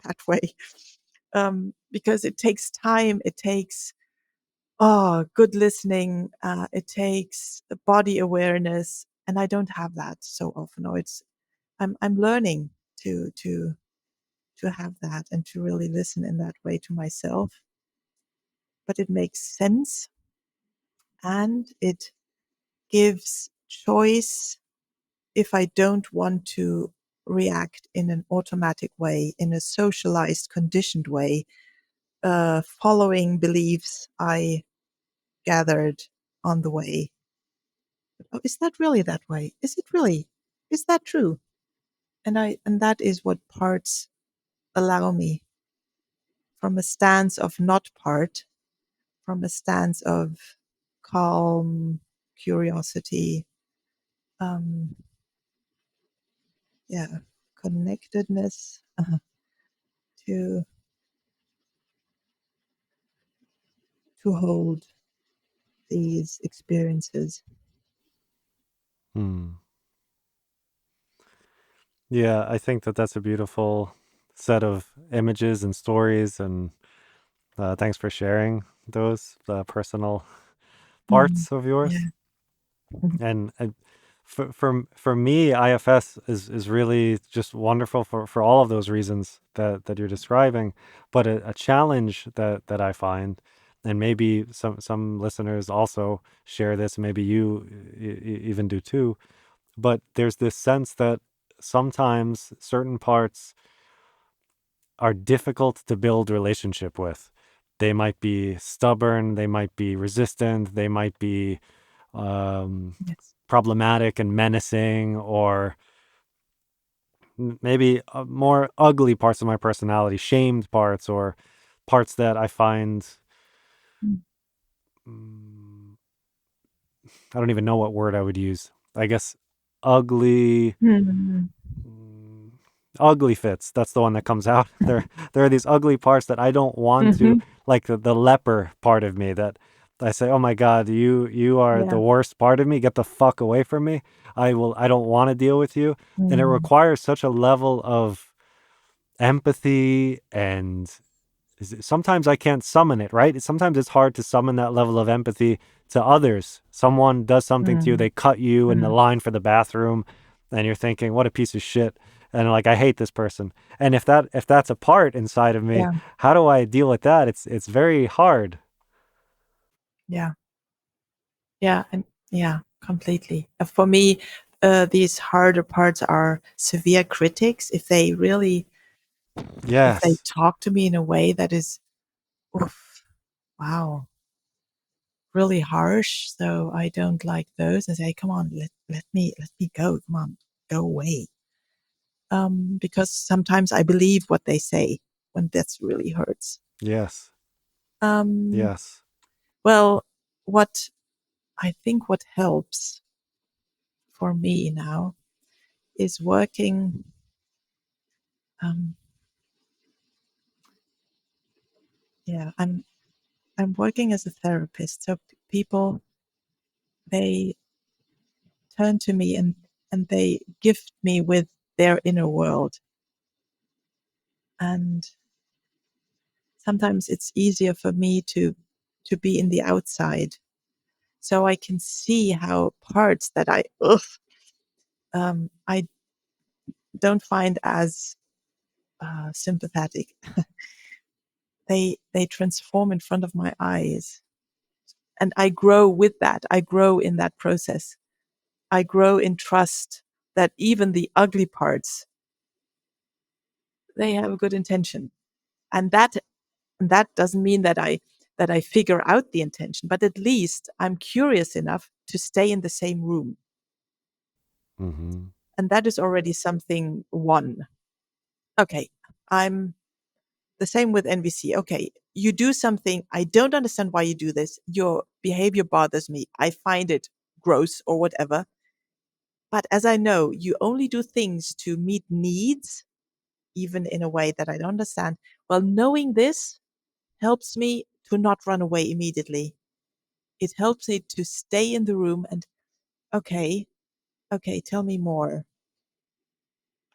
that way, because it takes time. It takes good listening. It takes body awareness, and I don't have that so often. Or I'm learning to have that and to really listen in that way to myself. But it makes sense, and it gives choice if I don't want to react in an automatic way, in a socialized, conditioned way, following beliefs I gathered on the way. Oh, is that really that way? Is it really? Is that true? And that is what parts allow me, from a stance of not part, from a stance of calm curiosity, um, yeah, connectedness, to hold these experiences. Hmm. Yeah, I think that that's a beautiful set of images and stories, and thanks for sharing those personal Mm. parts of yours. Yeah. Mhm. And for me, IFS is really just wonderful for all of those reasons that you're describing. But a challenge that I find, and maybe some listeners also share this, maybe you even do too. But there's this sense that sometimes certain parts are difficult to build relationship with. They might be stubborn, they might be resistant, they might be Yes. problematic and menacing, or maybe more ugly parts of my personality, shamed parts, or parts that I find, Mm. mm, I don't even know what word I would use. I guess ugly. Mm. mm, Ugly fits. That's the one that comes out. There are these ugly parts that I don't want to, Mhm. like the leper part of me that I say, "Oh my God, you are the Yeah. worst part of me. Get the fuck away from me. I don't want to deal with you." And it Mm. requires such a level of empathy, and sometimes I can't summon it, right? Sometimes it's hard to summon that level of empathy to others. Someone does something to you, Mm. they cut you in the Mm. line for the bathroom, and you're thinking, what a piece of shit. And like, I hate this person. And if that's a part inside of me, Yeah. how do I deal with that? It's very hard. Yeah. Yeah. And yeah, completely. For me, these harder parts are severe critics. If they Yes. talk to me in a way that is, oof, wow, really harsh. So I don't like those. I say, come on, let me go. Come on, go away. Because sometimes I believe what they say when that's really hurts. Yes. Um, Yes. well, what I think what helps for me now is working. Um, yeah, I'm working as a therapist, so people, they turn to me and they gift me with their inner world, and sometimes it's easier for me to be in the outside, so I can see how parts that I don't find as sympathetic, they transform in front of my eyes, and I grow with that. I grow in that process. I grow in trust that even the ugly parts, they have a good intention, and that doesn't mean that I figure out the intention, but at least I'm curious enough to stay in the same room, Mm-hmm. and that is already something. One, okay, I'm the same with NVC. Okay, you do something, I don't understand why you do this. Your behavior bothers me. I find it gross or whatever. But as I know, you only do things to meet needs, even in a way that I don't understand. Well, knowing this helps me to not run away immediately. It helps me to stay in the room and, okay, okay, tell me more.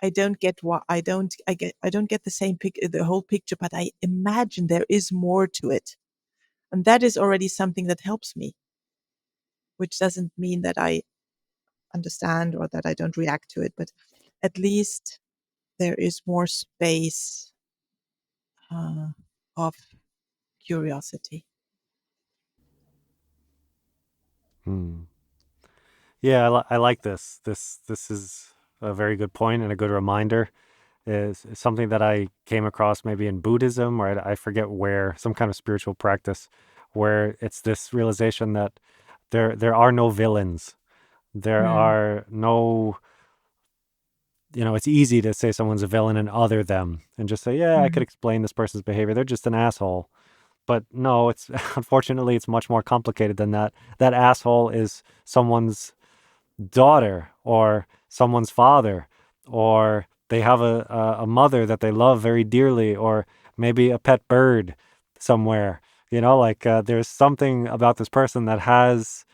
I don't get what I don't get the whole picture, but I imagine there is more to it. And that is already something that helps me, which doesn't mean that I understand or that I don't react to it, but at least there is more space uh, of curiosity. Hmm. Yeah, I like this. This is a very good point and a good reminder. Is something that I came across maybe in Buddhism, or I forget where, some kind of spiritual practice, where it's this realization that there are no villains. There Mm, are no, it's easy to say someone's a villain and other them and just say, yeah, I could mm, explain this person's behavior. They're just an asshole. But no, it's unfortunately it's much more complicated than that. That asshole is someone's daughter or someone's father, or they have a mother that they love very dearly, or maybe a pet bird somewhere. There's something about this person that has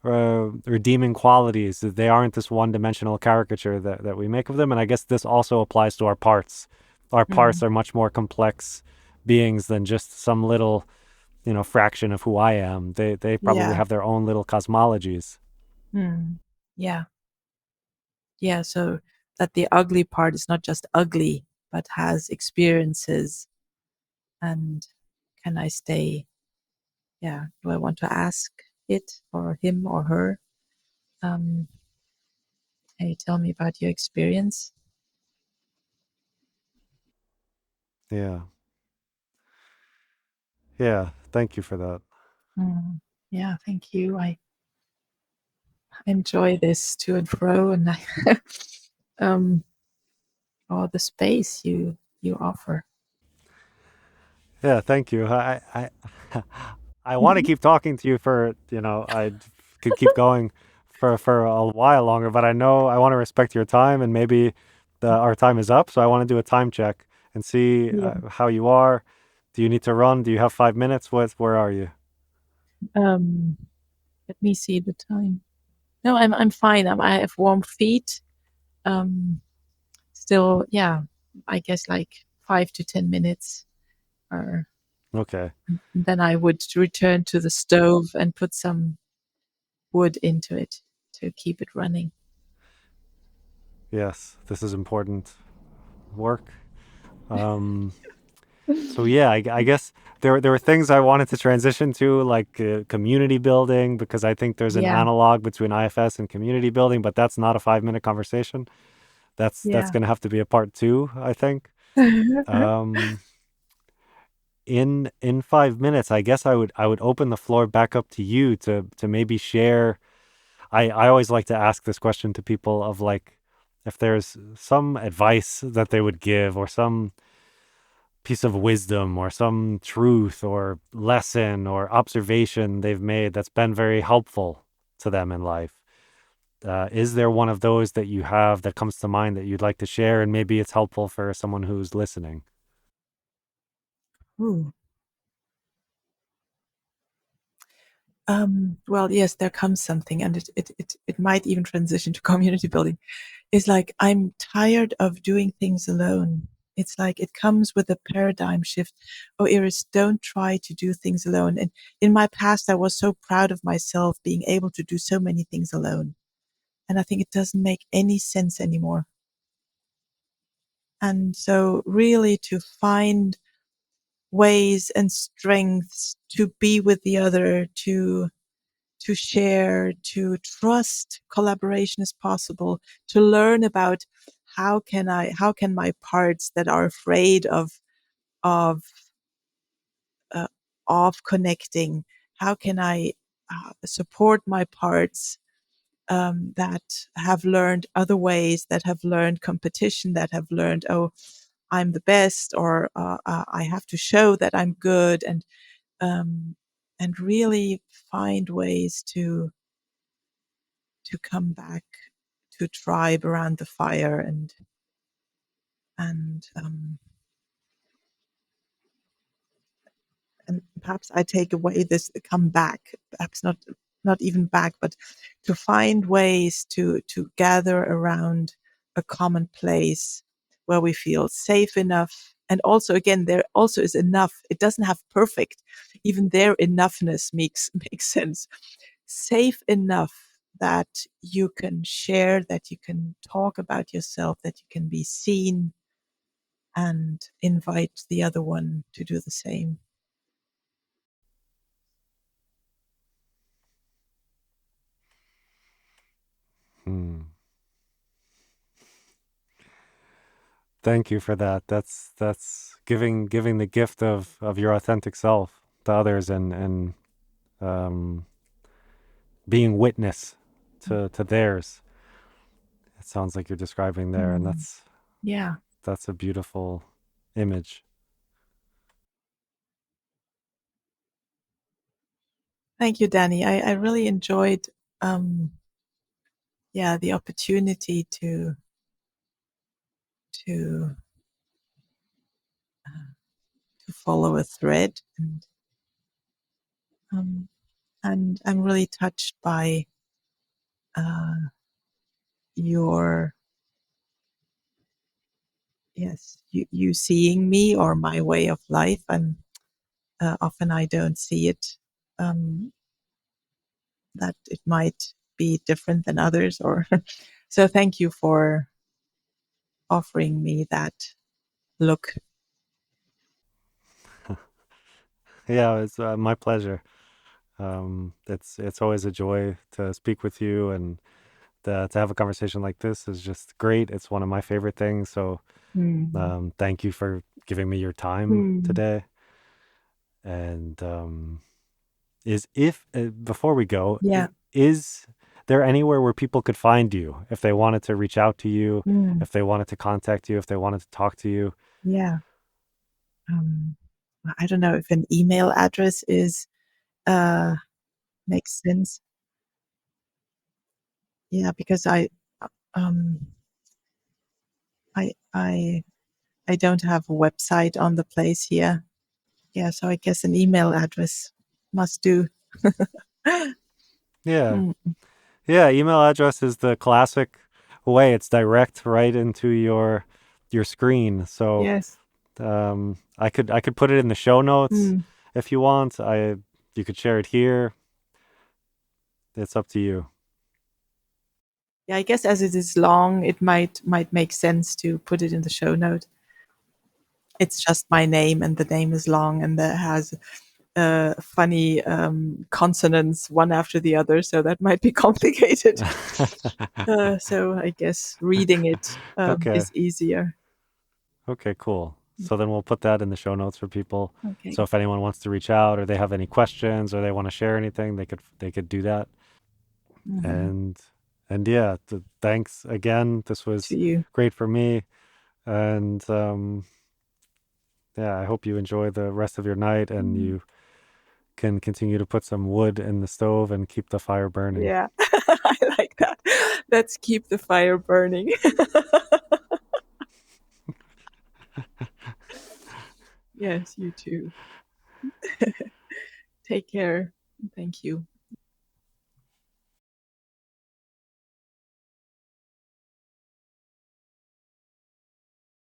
redeeming qualities. That they aren't this one-dimensional caricature that we make of them. And I guess this also applies to our parts. Our parts mm. are much more complex beings than just some little, fraction of who I am. They probably Yeah. have their own little cosmologies. Mm. Yeah. Yeah. So that the ugly part is not just ugly, but has experiences. And can I stay? Yeah. Do I want to ask it or him or her? Um, hey, tell me about your experience. Yeah. Yeah. Thank you for that. Mm. Yeah. Thank you. I enjoy this to and fro, and I, um, all the space you offer. Yeah, thank you. I want to keep talking to you for, I could keep going for a while longer, but I know I want to respect your time, and maybe our time is up. So I want to do a time check and see Yeah. how you are. Do you need to run? Do you have 5 minutes? Where are you? Um, Let me see the time. No, I'm fine. I have warm feet. Um, Still, yeah, I guess like 5 to 10 minutes. Or Okay. then I would return to the stove and put some wood into it to keep it running. Yes, this is important work. Um, So yeah, I guess there were things I wanted to transition to, like community building, because I think there's an Yeah, analog between IFS and community building, but that's not a 5 minute conversation. That's yeah. going to have to be a part two, I think. Um, in 5 minutes, I guess I would open the floor back up to you to maybe share. I always like to ask this question to people of, like, if there's some advice that they would give, or some piece of wisdom, or some truth or lesson or observation they've made that's been very helpful to them in life. Is there one of those that you have that comes to mind that you'd like to share, and maybe it's helpful for someone who's listening? Ooh. Well, yes, there comes something, and it might even transition to community building. It's like I'm tired of doing things alone. It's like it comes with a paradigm shift. Oh, Iris, don't try to do things alone. And in my past, I was so proud of myself being able to do so many things alone. And I think it doesn't make any sense anymore. And so, really, to find ways and strengths to be with the other, to share, to trust collaboration is possible, to learn about how can my parts that are afraid of uh, of connecting, how can I support my parts that have learned other ways, that have learned competition, that have learned, oh, I'm the best, or I have to show that I'm good, and really find ways to come back to tribe around the fire, and and perhaps I take away this come back, perhaps not even back, but to find ways to gather around a common place where we feel safe enough. And also, again, there also is enough. It doesn't have perfect. Even their enoughness makes sense. Safe enough that you can share, that you can talk about yourself, that you can be seen, and invite the other one to do the same. Hmm. Thank you for that. That's giving the gift of your authentic self to others, and um, being witness to theirs. It sounds like you're describing there, and Mm. Yeah. that's a beautiful image. Thank you, Danny. I really enjoyed, yeah, the opportunity to uh, to follow a thread, um, and I'm really touched by uh, your yes, you seeing me or my way of life, and often I don't see it, um, that it might be different than others, or so. Thank you for offering me that look. Yeah, it's my pleasure. It's always a joy to speak with you, and to have a conversation like this is just great. It's one of my favorite things. So Mm. thank you for giving me your time Mm. today. And is if before we go, Yeah. is there anywhere where people could find you if they wanted to reach out to you, Mm. if they wanted to contact you, if they wanted to talk to you? Yeah. Um, I don't know if an email address is uh, makes sense. Yeah, because um, I I I don't have a website on the place here. Yeah, so I guess an email address must do. Yeah. Mm. Yeah, email address is the classic way. It's direct right into your screen. So Yes. I could put it in the show notes Mm. if you want. You could share it here. It's up to you. Yeah, I guess as it is long, it might make sense to put it in the show note. It's just my name, and the name is long, and that has funny consonants one after the other, so that might be complicated. So I guess reading it Okay. is easier. Okay, cool. So then we'll put that in the show notes for people. Okay. So if anyone wants to reach out or they have any questions or they want to share anything, they could do that. Mhm. And yeah, thanks again. This To was you. great for me. And yeah, I hope you enjoy the rest of your night and Mm. you can continue to put some wood in the stove and keep the fire burning. Yeah, I like that. Let's keep the fire burning. Yes, you too. Take care. Thank you.